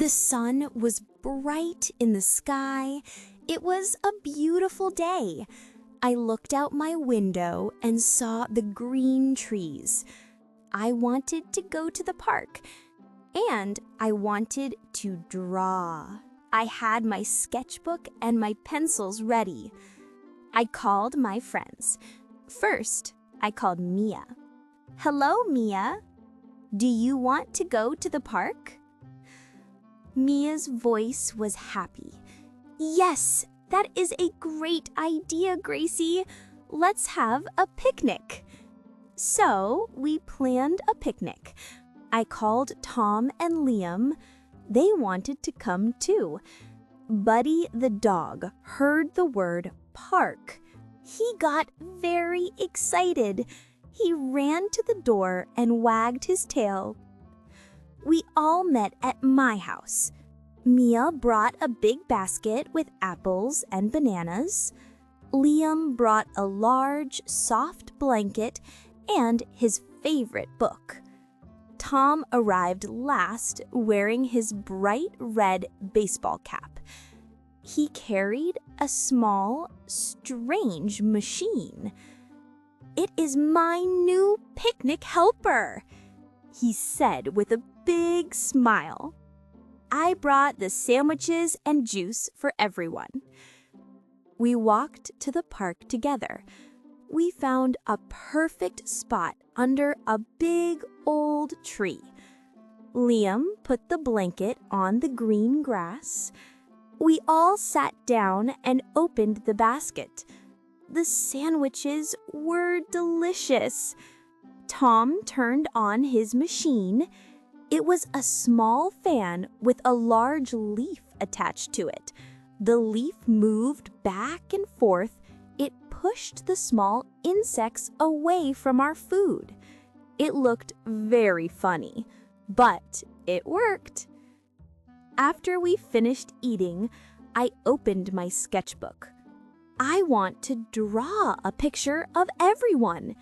The sun was bright in the sky. It was a beautiful day. I looked out my window and saw the green trees. I wanted to go to the park, and I wanted to draw. I had my sketchbook and my pencils ready. I called my friends. First, I called Mia. "Hello, Mia. Do you want to go to the park?" Mia's voice was happy. "Yes, that is a great idea, Gracie. Let's have a picnic." So we planned a picnic. I called Tom and Liam. They wanted to come too. Buddy the dog heard the word park. He got very excited. He ran to the door and wagged his tail. We all met at my house. Mia brought a big basket with apples and bananas. Liam brought a large, soft blanket and his favorite book. Tom arrived last, wearing his bright red baseball cap. He carried a small, strange machine. "It is my new picnic helper," he said with a big smile. I brought the sandwiches and juice for everyone. We walked to the park together. We found a perfect spot under a big old tree. Liam put the blanket on the green grass. We all sat down and opened the basket. The sandwiches were delicious. Tom turned on his machine. It was a small fan with a large leaf attached to it. The leaf moved back and forth. It pushed the small insects away from our food. It looked very funny, but it worked. After we finished eating, I opened my sketchbook. I want to draw a picture of everyone.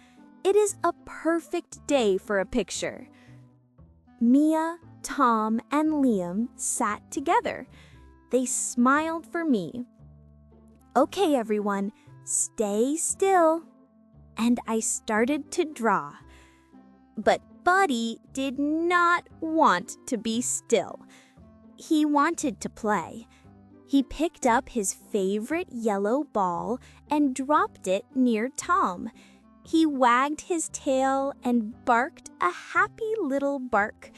It is a perfect day for a picture. Mia, Tom, and Liam sat together. They smiled for me. "Okay, everyone, stay still." And I started to draw. But Buddy did not want to be still. He wanted to play. He picked up his favorite yellow ball and dropped it near Tom. He wagged his tail and barked a happy little bark.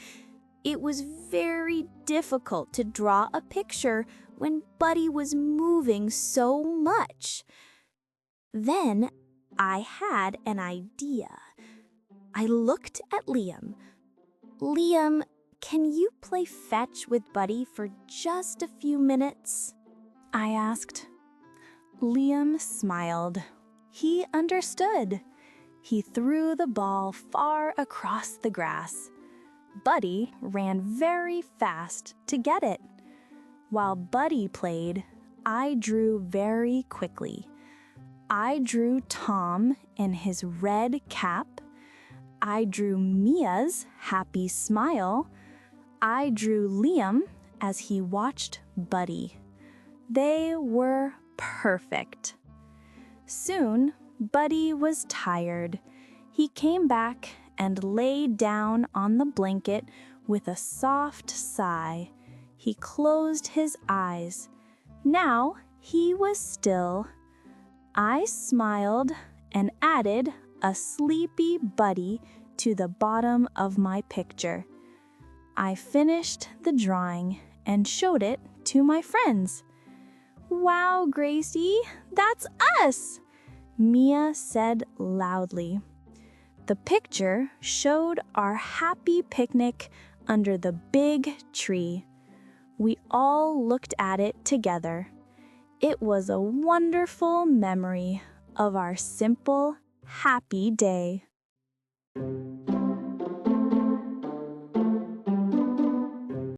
It was very difficult to draw a picture when Buddy was moving so much. Then I had an idea. I looked at Liam. "Liam, can you play fetch with Buddy for just a few minutes?" I asked. Liam smiled. He understood. He threw the ball far across the grass. Buddy ran very fast to get it. While Buddy played, I drew very quickly. I drew Tom in his red cap. I drew Mia's happy smile. I drew Liam as he watched Buddy. They were perfect. Soon, Buddy was tired. He came back and lay down on the blanket with a soft sigh. He closed his eyes. Now he was still. I smiled and added a sleepy Buddy to the bottom of my picture. I finished the drawing and showed it to my friends. "Wow, Gracie, that's us!" Mia said loudly. The picture showed our happy picnic under the big tree. We all looked at it together. It was a wonderful memory of our simple, happy day.